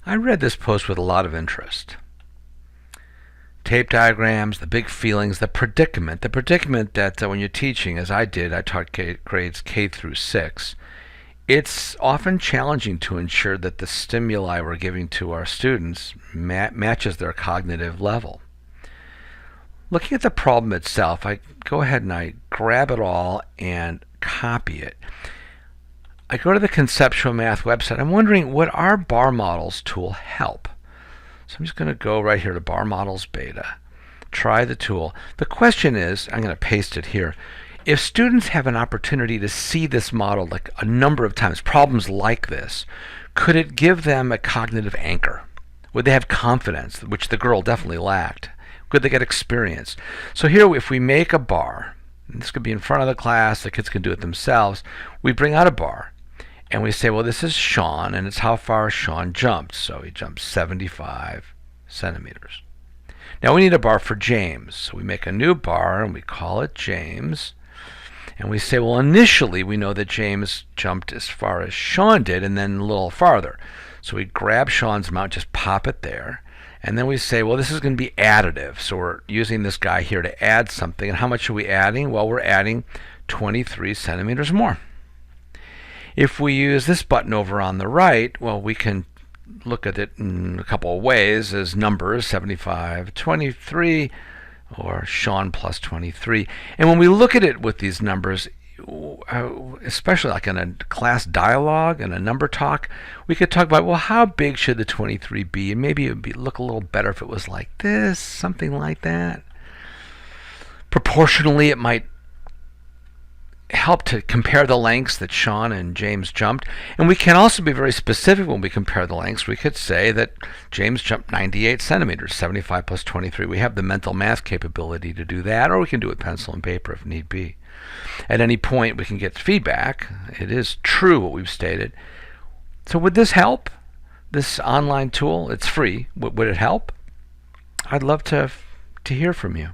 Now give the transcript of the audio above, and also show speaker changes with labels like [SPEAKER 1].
[SPEAKER 1] I read this post with a lot of interest. Tape diagrams, the big feelings, the predicament that when you're teaching, as I did, I taught grades K through 6. It's often challenging to ensure that the stimuli we're giving to our students matches their cognitive level. Looking at the problem itself, I go ahead and I grab it all and copy it. I go to the Conceptua Math website. I'm wondering, would our bar models tool help? So I'm just going to go right here to bar models beta, try the tool. The question is, I'm going to paste it here. If students have an opportunity to see this model like a number of times, problems like this, could it give them a cognitive anchor? Would they have confidence, which the girl definitely lacked? Could they get experience? So here, if we make a bar, and this could be in front of the class, the kids can do it themselves, we bring out a bar, and we say, well, this is Sean, and it's how far Sean jumped. So he jumped 75 centimeters. Now we need a bar for James. So we make a new bar, and we call it James. And we say, well, initially we know that James jumped as far as Sean did, and then a little farther. So we grab Sean's amount, just pop it there. And then we say, well, this is going to be additive. So we're using this guy here to add something. And how much are we adding? Well, we're adding 23 centimeters more. If we use this button over on the right, well, we can look at it in a couple of ways as numbers, 75, 23, or Sean plus 23. And when we look at it with these numbers, especially like in a class dialogue and a number talk, we could talk about, well, how big should the 23 be? And maybe it would look a little better if it was like this, something like that. Proportionally, it might help to compare the lengths that Sean and James jumped. And we can also be very specific when we compare the lengths. We could say that James jumped 98 centimeters, 75 plus 23. We have the mental math capability to do that, or we can do it pencil and paper if need be. At any point, we can get feedback. It is true what we've stated. So would this help? This online tool, it's free. Would it help? I'd love to hear from you.